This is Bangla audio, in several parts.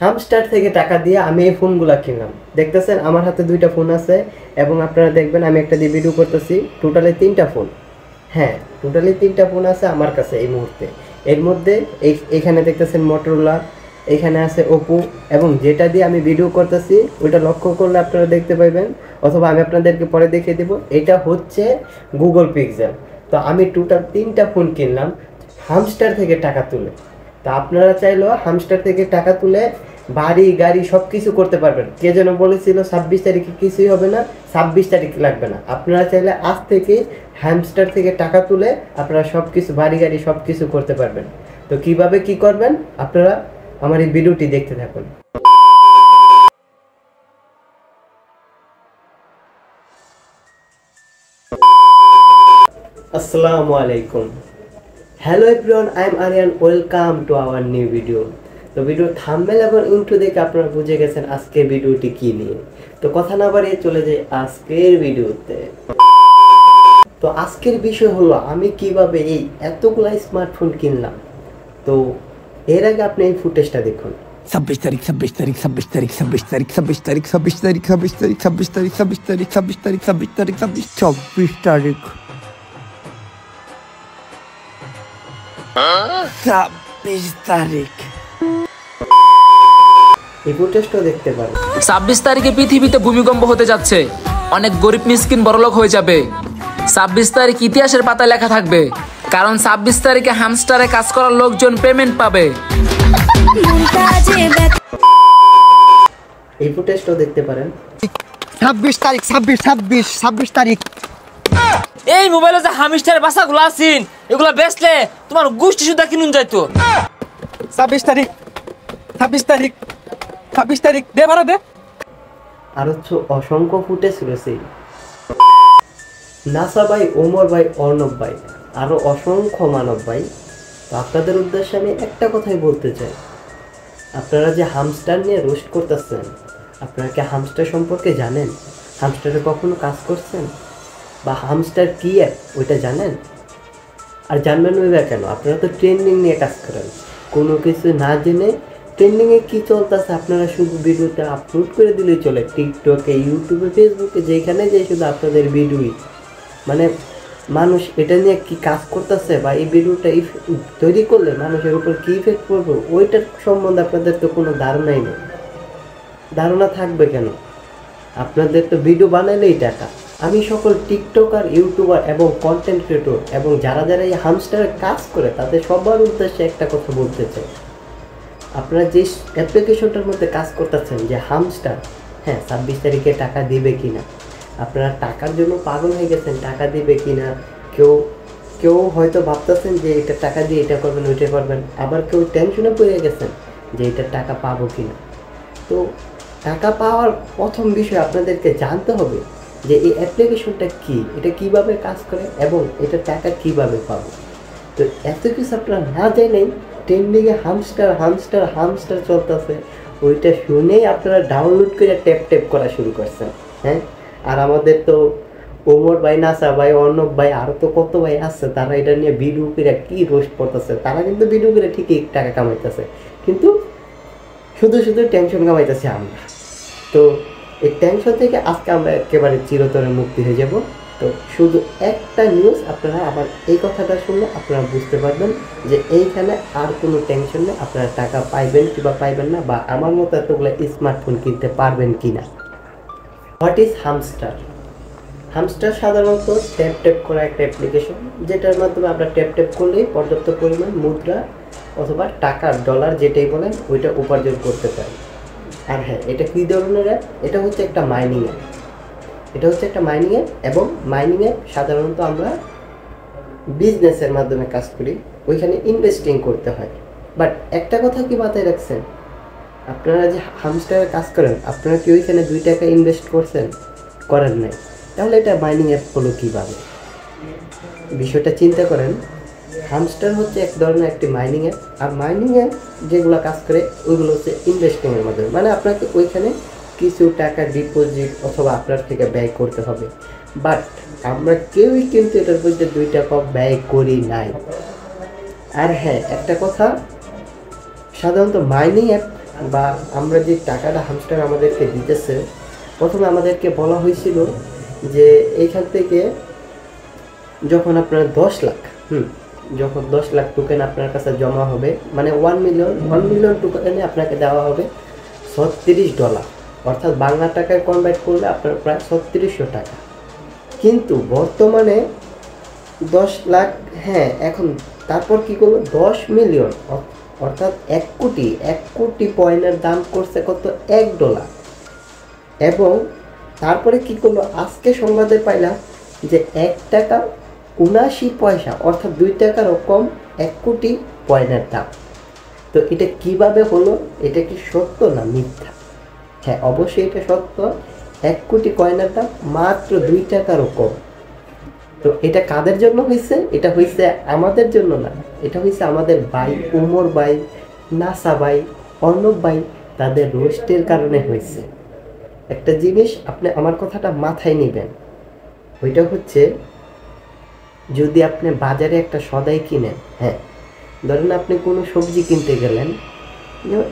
হামস্টার থেকে টাকা দিয়ে আমি এই ফোনগুলা কিনলাম। দেখতেছেন আমার হাতে দুইটা ফোন আছে এবং আপনারা দেখবেন আমি একটা দিয়ে ভিডিও করতেছি। টোটালি তিনটা ফোন। হ্যাঁ, টোটালি তিনটা ফোন আছে আমার কাছে এই মুহূর্তে। এর মধ্যে এইখানে দেখতেছেন মোটরোলা, এইখানে আছে ওপো, এবং যেটা দিয়ে আমি ভিডিও করতেছি ওইটা লক্ষ্য করলে আপনারা দেখতে পাইবেন, অথবা আমি আপনাদেরকে পরে দেখিয়ে দেবো। এটা হচ্ছে গুগল পিক্সেল। তো আমি টোটাল তিনটা ফোন কিনলাম হামস্টার থেকে টাকা তুলে। তা আপনারা চাইলেও হামস্টার থেকে টাকা তুলে বাড়ি গাড়ি সব কিছু করতে পারবেন। কে যেন বলেছিল 26 তারিখে কিছুই হবে না, 26 তারিখ লাগবে না। আপনারা চাইলে আজ থেকে হ্যামস্টার থেকে টাকা তুলে আপনারা সব কিছু বাড়ি গাড়ি সব কিছু করতে পারবেন। তো কিভাবে কি করবেন আপনারা আমার এই ভিডিওটি দেখতে থাকুন। আসসালামু আলাইকুম। Hello everyone, I am Aryan, welcome to our new video. তো ভিডিও থাম্বনেল এবং ইন্ট্রো দেখে আপনারা বুঝে গেছেন আজকের ভিডিওটি কি নিয়ে। তো কথা না বাড়িয়ে চলে যাই আজকের ভিডিওতে। তো আজকের বিষয় হলো আমি কিভাবে এই এতগুলা স্মার্টফোন কিনলাম। তো এর আগে আপনি এই ফুটেজটা দেখুন। 26 तारीख 26 तारीख 26 तारीख 26 तारीख 26 तारीख 26 तारीख 26 तारीख 26 तारीख 26 तारीख 26 तारीख 26 तारीख 26 तारीख 26 तारीख এই ফুটেজটা দেখতে পারেন। 26 তারিখে পৃথিবীতে ভূমিকম্প হতে যাচ্ছে, অনেক গরিব মিসকিন বড়লোক হয়ে যাবে। 26 তারিখ ইতিহাসের পাতায় লেখা থাকবে, কারণ 26 তারিখে হামস্টারে কাজ করার লোকজন পেমেন্ট পাবে। এই ফুটেজটা দেখতে পারেন। 26 তারিখ 26 তারিখ এই মোবাইলে যে হামিস্টারের বাসাগুলো আছেন এগুলো বেচলে তোমার গোষ্ঠী সুদ্ধা কিনুন যাইতো। 26 তারিখ 26 তারিখ 26 তারিখ দে ভাড়া দে। আর হচ্ছে অসংখ্য ফুটেজ রয়েছে। নাসা ভাই, ওমর ভাই, অর্ণব ভাই, আরো অসংখ্য মানব ভাই। তো আপনাদের উদ্দেশ্যে আমি একটা কথাই বলতে চাই, আপনারা যে হামস্টার নিয়ে রোস্ট করতেছেন, আপনারা কি হামস্টার সম্পর্কে জানেন? হামস্টারে কখনো কাজ করছেন? বা হামস্টার কি অ্যাপ ওইটা জানেন? আর জানবেন ওই কেন? আপনারা তো ট্রেন্ডিং নিয়ে কাজ করেন। কোনো কিছু না জেনে ট্রেন্ডিংয়ে কী চলতেছে আপনারা শুধু ভিডিওটা আপলোড করে দিলেই চলে। টিকটকে, ইউটিউবে, ফেসবুকে, যেখানে যে শুধু আপনাদের ভিডিওই, মানে মানুষ এটা নিয়ে কি কাজ করতেছে বা এই ভিডিওটা তৈরি করলে মানুষের উপর কী ইফেক্ট পড়বে ওইটার সম্বন্ধে আপনাদের তো কোনো ধারণাই নেই। ধারণা থাকবে কেন? আপনাদের তো ভিডিও বানাইলেই টাকা। আমি সকল টিকটকার, ইউটিউবার এবং কন্টেন্ট ক্রিয়েটর এবং যারা যারা এই হামস্টারের কাজ করে তাদের সবার উদ্দেশ্যে একটা কথা বলতে চাই, আপনারা যে অ্যাপ্লিকেশনটার মধ্যে কাজ করতেছেন যে হামস্টার, হ্যাঁ 26 তারিখে টাকা দিবে কি না, আপনারা টাকার জন্য পাগল হয়ে গেছেন, টাকা দিবে কি না। কেউ কেউ হয়তো ভাবতেছেন যে এটা টাকা দিয়ে এটা করবেন ওইটা করবেন, আবার কেউ টেনশনে পড়ে গেছেন যে এটা টাকা পাবো কি না। তো টাকা পাওয়ার প্রথম বিষয় আপনাদেরকে জানতে হবে যে এই অ্যাপ্লিকেশনটা কী, এটা কিভাবে কাজ করে এবং এটা টাকা কিভাবে পাবো। তো এত কিছু আপনারা না জেনেই ট্রেন্ডিংয়ে হামস্টার হামস্টার হামস্টার চলতেছে, ওইটা শুনেই আপনারা ডাউনলোড করে ট্যাপ ট্যাপ করা শুরু করছেন। হ্যাঁ, আর আমাদের তো ওমর ভাই, নাসা ভাই, অর্ণব ভাই, আরও তো কত ভাই আছে, তারা এটা নিয়ে ভিডিও করে কী রোস্ট করতেছে। তারা কিন্তু ভিডিও করে ঠিকই টাকা কামাইতেছে, কিন্তু শুধু শুধু টেনশন কামাইতেছি আমরা। তো এই টেনশন থেকে আজকে আমরা একেবারে চিরতরে মুক্তি হয়ে যাব। তো শুধু একটা নিউজ, আপনারা আবার এই কথাটা শুনলে আপনারা বুঝতে পারবেন যে এইখানে আর কোনো টেনশন নেই, আপনারা টাকা পাইবেন কি বা পাইবেন না, বা আমার মতো এতগুলো স্মার্টফোন কিনতে পারবেন কি না। What is hamster? হামস্টার সাধারণত ট্যাপ ট্যাপ করা একটা অ্যাপ্লিকেশন, যেটার মাধ্যমে আমরা ট্যাপ ট্যাপ করলেই পর্যাপ্ত পরিমাণ মুদ্রা অথবা টাকা, ডলার যেটাই বলেন ওইটা উপার্জন করতে পারি। আর হ্যাঁ, এটা কী ধরনের অ্যাপ? এটা হচ্ছে একটা মাইনিং অ্যাপ। এটা হচ্ছে একটা মাইনিং অ্যাপ, এবং মাইনিং অ্যাপ সাধারণত আমরা বিজনেসের মাধ্যমে কাজ করি, ওইখানে ইনভেস্টিং করতে হয়। বাট একটা কথা কি মাথায় রাখছেন, আপনারা যে হামস্টারে কাজ করেন, আপনারা কি ওইখানে 2 টাকা ইনভেস্ট করছেন? করেন নাই। তাহলে এটা মাইনিং অ্যাপ হলো কীভাবে? বিষয়টা চিন্তা করেন। হামস্টার হচ্ছে এক ধরনের একটি মাইনিং অ্যাপ, আর মাইনিং অ্যাপ যেগুলো কাজ করে ওইগুলো হচ্ছে ইনভেস্টিংয়ের মাধ্যমে, মানে আপনাকে ওইখানে কিছু টাকা ডিপোজিট অথবা আপনার থেকে ব্যয় করতে হবে। বাট আমরা কেউই কিন্তু এটার মধ্যে 2 টাকা ব্যয় করি নাই। আর হ্যাঁ, একটা কথা, সাধারণত মাইনিং অ্যাপ বা আমরা যে টাকাটা হামস্টার আমাদেরকে দিতেছে, প্রথমে আমাদেরকে বলা হয়েছিল যে এইখান থেকে যখন আপনার 10 লাখ যখন 10 লাখ টোকেন আপনার কাছে জমা হবে, মানে 1 মিলিয়ন টোকেনে আপনাকে দেওয়া হবে $36, অর্থাৎ বাংলা টাকায় কনভার্ট করলে আপনার প্রায় 3600 টাকা। কিন্তু বর্তমানে 10 লাখ, হ্যাঁ এখন তারপর কি করলো, 10 মিলিয়ন অর্থাৎ 1 কোটি পয়েন্টের দাম করছে কত, $1। এবং তারপরে কি করলো, আজকে সংবাদে পাইলাম যে $1.79 অর্থাৎ 2 টাকারও কম 1 কোটি পয়েন্টের দাম। তো এটা কিভাবে হলো, এটা কি সত্য না মিথ্যা? হ্যাঁ অবশ্যই এটা সত্য। 1 কোটি কয়েনের দাম মাত্র 2 টাকারও কম। তো এটা কাদের জন্য হয়েছে? এটা হয়েছে আমাদের জন্য না, এটা হয়েছে আমাদের ভাই উমর ভাই, নাসা ভাই, অর্ণব ভাই, তাদের রোস্টের কারণে হয়েছে। একটা জিনিস আপনি আমার কথাটা মাথায় নেবেন, ওইটা হচ্ছে যদি আপনি বাজারে একটা সদাই কিনেন, হ্যাঁ ধরেন আপনি কোনো সবজি কিনতে গেলেন,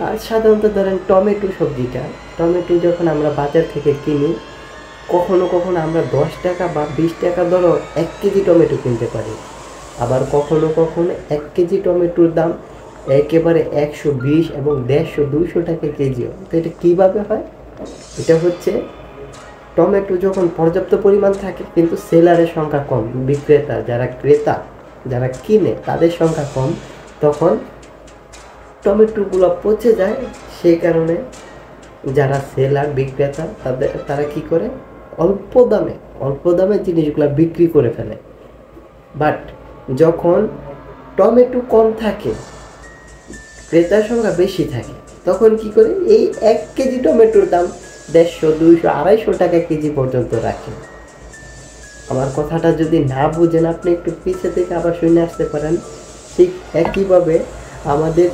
আর সাধারণত ধরেন টমেটো সবজিটা, টমেটো যখন আমরা বাজার থেকে কিনি, কখনো কখনো আমরা 10 টাকা বা 20 টাকা ধরো 1 কেজি টমেটো কিনতে পারি। আবার কখনো কখনো 1 কেজি টমেটোর দাম একেবারে 120 এবং 150-200 টাকা কেজিও। তো এটা কীভাবে হয়? এটা হচ্ছে টমেটো যখন পর্যাপ্ত পরিমাণ থাকে কিন্তু সেলারের সংখ্যা কম, বিক্রেতা ক্রেতা যারা কিনে তাদের সংখ্যা কম, তখন টমেটোগুলো পচে যায়। সেই কারণে যারা সেলার বিক্রেতা তারা কি করে, অল্প দামে জিনিসগুলো বিক্রি করে ফেলে। বাট যখন টমেটো কম থাকে, ক্রেতার সংখ্যা বেশি থাকে, তখন কি করে, এই 1 কেজি টমেটোর দাম 150, 200, 250 টাকা কেজি পর্যন্ত রাখে। আমার কথাটা যদি না বুঝেন আপনি একটু পিছে থেকে আবার শুনে আসতে পারেন। ঠিক একইভাবে আমাদের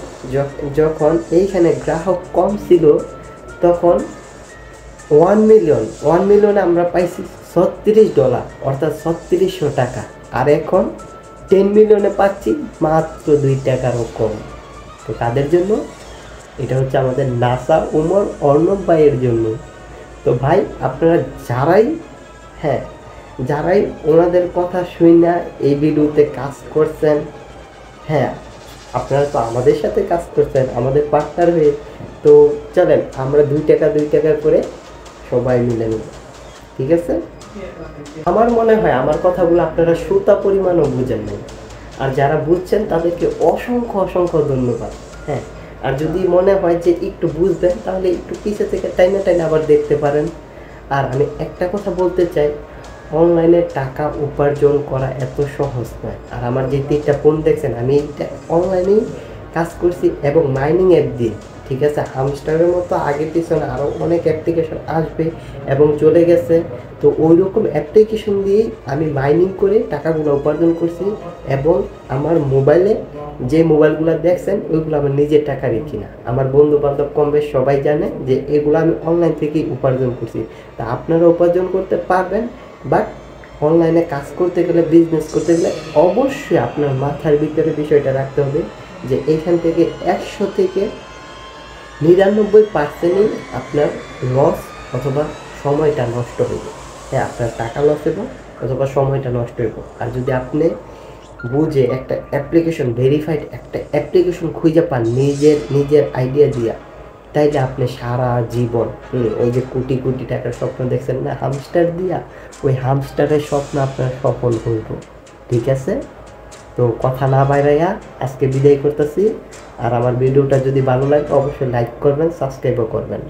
যখন এইখানে গ্রাহক কম ছিল, তখন 1 মিলিয়নে আমরা পাইছি $36 অর্থাৎ 3600 টাকা। আর এখন 10 মিলিয়নে পাচ্ছি মাত্র 2 টাকারও কম। তো তাদের জন্য এটা হচ্ছে আমাদের নাসা, উমর, অর্ণব ভাইয়ের জন্য। তো ভাই আপনারা যারাই ওনাদের কথা শুনে এই ভিডিওতে কাজ করছেন, হ্যাঁ আপনারা তো আমাদের সাথে কাজ করছেন, আমাদের পার্টনার হয়ে। তো চলেন আমরা 2 টাকা করে সবাই মিলে নেব, ঠিক আছে? আমার মনে হয় আমার কথাগুলো আপনারা শ্রোতা পরিমাণও বুঝেন নাই, আর যারা বুঝছেন তাদেরকে অসংখ্য ধন্যবাদ। হ্যাঁ, আর যদি মনে হয় যে একটু বুঝবেন, তাহলে একটু পিছে থেকে টাইমে আবার দেখতে পারেন। আর আমি একটা কথা বলতে চাই, অনলাইনে টাকা উপার্জন করা এত সহজ নয়। আর আমার যে 3টা ফোন দেখছেন, আমি এইটা অনলাইনেই কাজ করছি এবং মাইনিং অ্যাপ দিয়ে, ঠিক আছে? হামস্টারের মতো আগে পিছনে আরও অনেক অ্যাপ্লিকেশন আসবে এবং চলে গেছে। তো ওই রকম অ্যাপ্লিকেশন দিয়েই আমি মাইনিং করে টাকাগুলো উপার্জন করছি। এবং আমার মোবাইলে যে মোবাইলগুলো দেখছেন ওইগুলো আমার নিজের টাকা রেখি না, আমার বন্ধু বান্ধব কম বেশ সবাই জানে যে এগুলো আমি অনলাইন থেকেই উপার্জন করছি। তা আপনারা উপার্জন করতে পারবেন, বাট অনলাইনে কাজ করতে গেলে, বিজনেস করতে গেলে অবশ্যই আপনার মাথার ভিতরে বিষয়টা রাখতে হবে যে এইখান থেকে 100 থেকে 99%ই আপনার লস অথবা সময়টা নষ্ট হইব। হ্যাঁ, আপনার টাকা লস হইব অথবা সময়টা নষ্ট হইব। আর যদি আপনি বুঝে একটা অ্যাপ্লিকেশন, ভেরিফাইড একটা অ্যাপ্লিকেশন খুঁজে পান নিজের আইডিয়া দিয়া, তাইলে আপনি সারা জীবন ওই যে কোটি টাকার স্বপ্ন দেখছেন না হামস্টার দিয়া, ওই হামস্টারের স্বপ্ন আপনার সফল হইব, ঠিক আছে? তো কথা না বাইরাইয়া আজকে বিদায় করতেছি। আর আমার ভিডিওটা যদি ভালো লাগে অবশ্যই লাইক করবেন, সাবস্ক্রাইবও করবেন।